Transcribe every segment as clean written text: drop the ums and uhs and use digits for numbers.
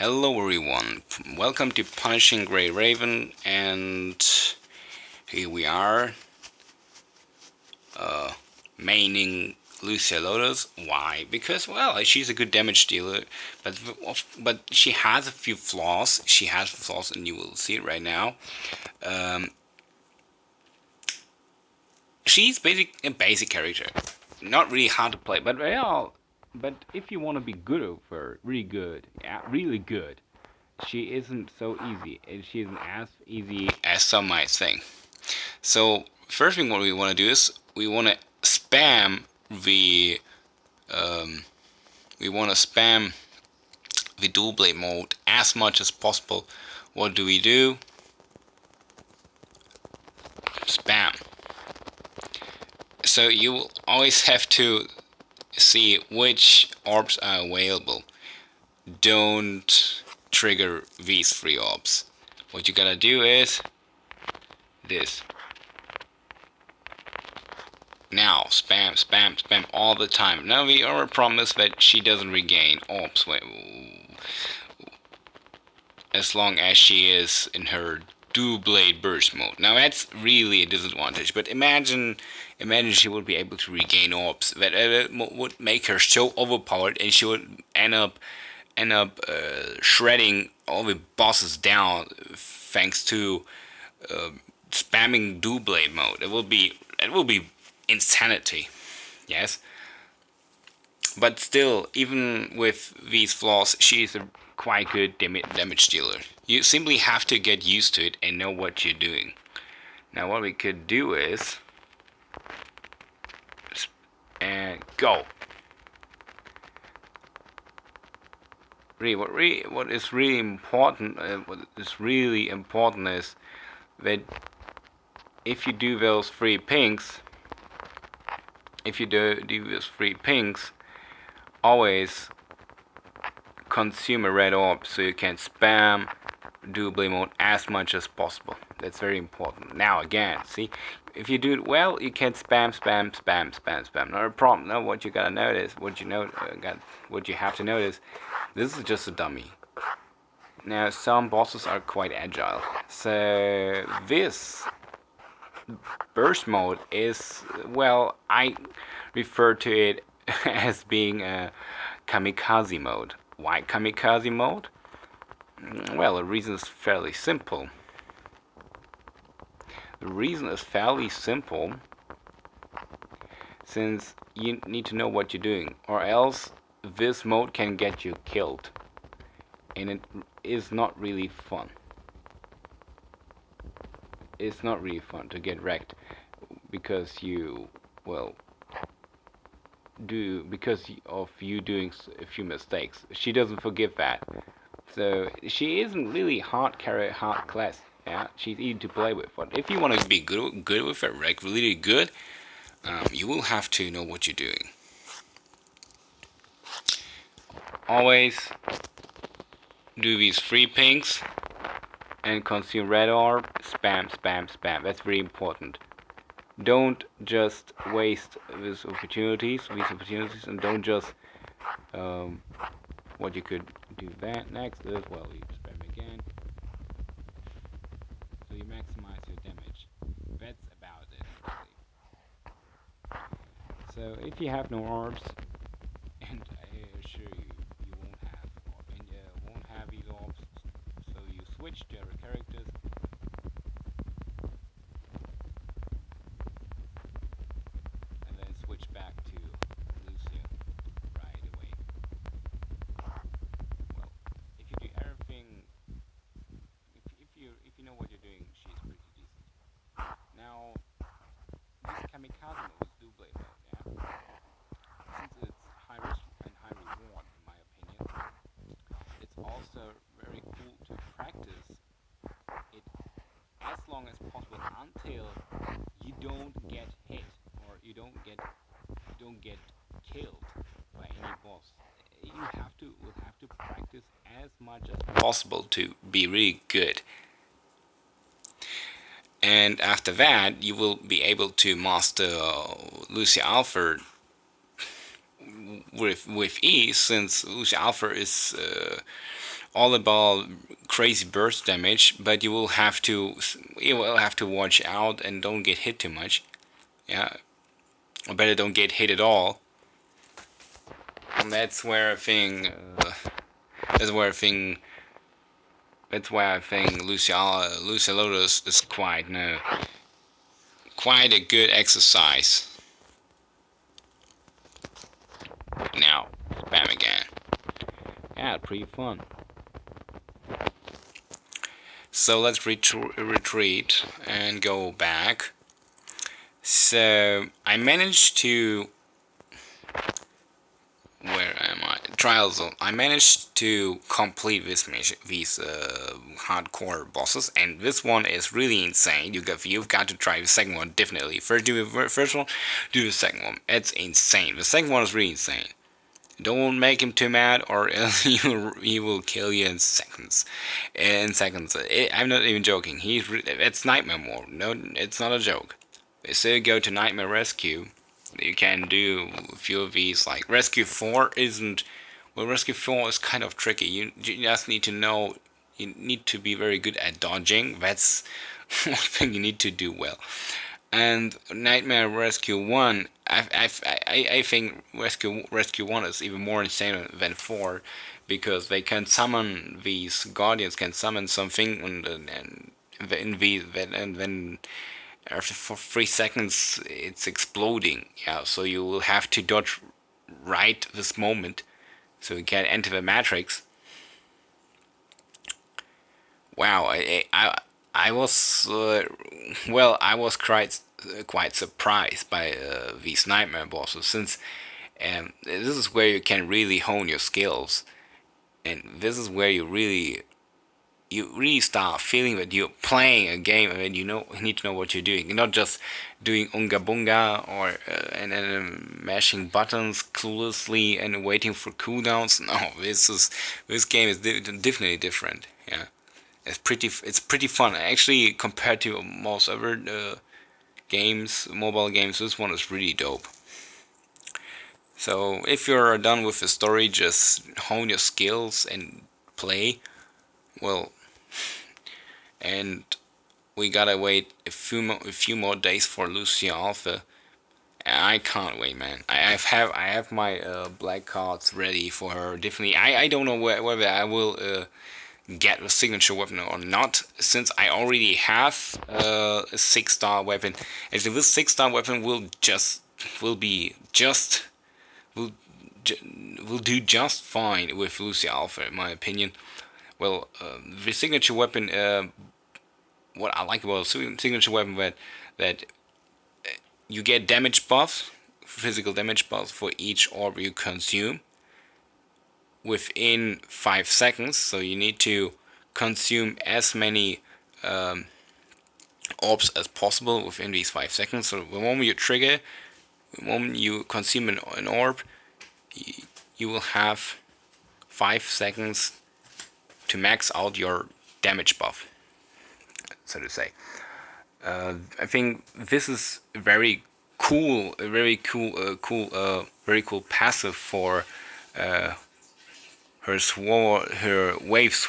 Hello everyone, welcome to Punishing Grey Raven, and here we are, maining Lucia Lotus. Why? Because, well, she's a good damage dealer, but she has a few flaws. She has flaws, and you will see it right now. Um, she's a basic character, not really hard to play, but well, but if you want to be good over, really good, yeah, really good, she isn't so easy, and she isn't as easy as some might think. So first thing what we want to do is we want to spam the um, dual blade mode as much as possible. What do we do? Spam. So you will always have to see which orbs are available. Don't trigger these 3 orbs. What you gotta do is this. Now, spam, spam, spam all the time. Now we are promised that she doesn't regain orbs as long as she is in her dual blade burst mode. Now that's really a disadvantage, but imagine she would be able to regain orbs. That would make her so overpowered, and she would end up shredding all the bosses down thanks to spamming dual blade mode. It will be insanity. Yes, but still, even with these flaws, she is a quite good damage dealer. You simply have to get used to it and know what you're doing. Now what we could do is go. What is really important is that if you do those 3 pings, always consume a red orb so you can spam dual blade mode as much as possible. That's very important. Now again, see, if you do it well, you can spam. Not a problem. Now what you gotta notice, what you have to notice, this is just a dummy. Now some bosses are quite agile, so this burst mode is, well, I refer to it as being a kamikaze mode. Why kamikaze mode? Well, the reason is fairly simple. Since you need to know what you're doing, or else this mode can get you killed, and it is not really fun. It's not really fun to get wrecked because of you doing a few mistakes. She doesn't forgive that. So she isn't really hard class. Yeah, she's easy to play with. But if you want to be good with her, really good, you will have to know what you're doing. Always do these 3 pings and consume red orb. Spam. That's very important. Don't just waste these opportunities, and don't just what you could do that next is, well, you spam again, so you maximize your damage. That's about it, really. So if you have no orbs, and I assure you won't have these orbs, so you switch to other characters. Switch back to Lucia right away. Well, if you do everything, if you know what you're doing, she's pretty decent. Now, this kamikaze mode is dual blade mode, yeah. Since it's high risk and high reward, in my opinion, it's also very cool to practice it as long as possible until you don't get hit or you don't get killed by any boss. You will have to practice as much as possible to be really good. And after that, you will be able to master Lucia Alpha with ease, since Lucia Alpha is all about crazy burst damage, but you will have to watch out and don't get hit too much. Yeah, or better don't get hit at all. And that's where I think that's where I think that's why I think Lucia Lotus is quite a good exercise. Now, spam again. Yeah, pretty fun. So let's retreat and go back. So I managed to. Where am I? Trial zone. I managed to complete these hardcore bosses, and this one is really insane. You've got to try the second one definitely. First do the first one, do the second one. It's insane. The second one is really insane. Don't make him too mad, or else he will kill you in seconds. I'm not even joking. It's nightmare mode. No, it's not a joke. So you go to Nightmare Rescue. You can do a few of these. Like Rescue 4 isn't. Well, Rescue 4 is kind of tricky. You just need to know. You need to be very good at dodging. That's one thing you need to do well. And Nightmare Rescue 1, I think Rescue 1 is even more insane than 4, because they can summon, these guardians can summon something, and then after for 3 seconds it's exploding. Yeah, so you will have to dodge right this moment so you can enter the matrix. Wow, I was I was quite surprised by these nightmare bosses, since this is where you can really hone your skills, and this is where you really start feeling that you're playing a game, and you need to know what you're doing. You're not just doing unga bunga or and then mashing buttons cluelessly and waiting for cooldowns. No, this game is definitely different. Yeah. It's pretty fun actually, compared to most other mobile games. This one is really dope. So if you're done with the story, just hone your skills and play. Well, and we gotta wait a few more days for Lucia Alpha. I can't wait, man. I have my black cards ready for her. Definitely, I don't know whether I will get the signature weapon or not, since I already have a 6-star weapon. Actually, this 6-star weapon will do just fine with Lucia Alpha, in my opinion. Well, the signature weapon, what I like about a signature weapon, that you get damage buffs, physical damage buffs, for each orb you consume within 5 seconds. So you need to consume as many orbs as possible within these 5 seconds. So the moment you consume an orb, you will have 5 seconds to max out your damage buff, so to say. I think this is very cool, a very cool passive for her sword wave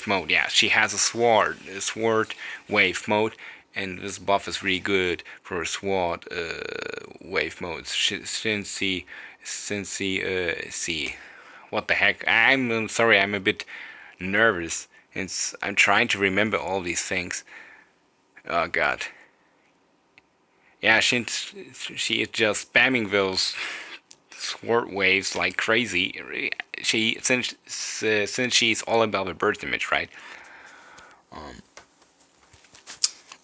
mode. Yeah, she has a sword wave mode, and this buff is really good for her sword wave mode. See, what the heck? I'm sorry, I'm a bit nervous. I'm trying to remember all these things. Oh god. Yeah, she is just spamming those sword waves like crazy. Since she's all about the burst damage, right?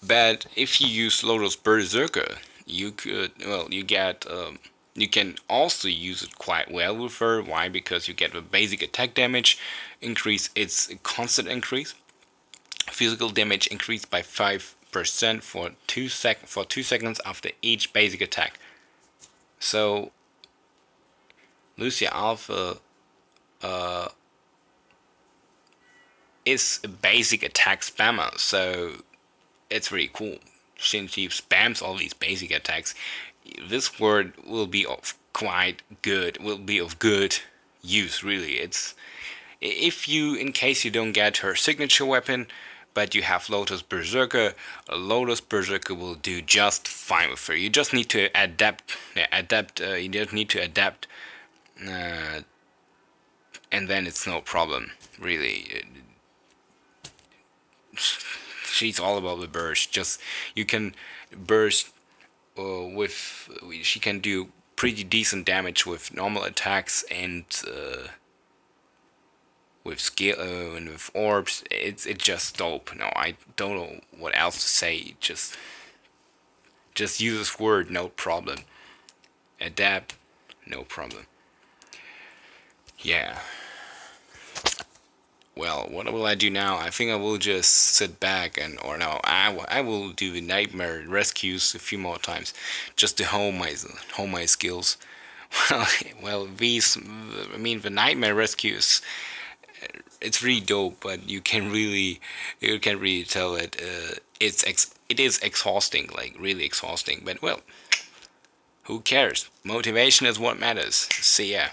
But if you use Lotus Berserker, you can also use it quite well with her. Why? Because you get the basic attack damage increase. It's a constant increase. Physical damage increased by 5% for 2 seconds after each basic attack. So Lucia Alpha is a basic attack spammer, so it's really cool. Since she spams all these basic attacks, this word will be of good use. Really, If you, in case you don't get her signature weapon, but you have Lotus Berserker, Lotus Berserker will do just fine with her. You just need to adapt. You just need to adapt, and then it's no problem. Really, she's all about the burst. Just you can burst with. She can do pretty decent damage with normal attacks and with skill and with orbs. It's just dope. No, I don't know what else to say. Just use this word, no problem. Adapt, no problem. Yeah. Well, what will I do now? I think I will just sit back or no, I will do the nightmare rescues a few more times, just to hone my skills. Well, the nightmare rescues, it's really dope, but you can really tell that it is exhausting, like really exhausting. But well, who cares? Motivation is what matters. See ya.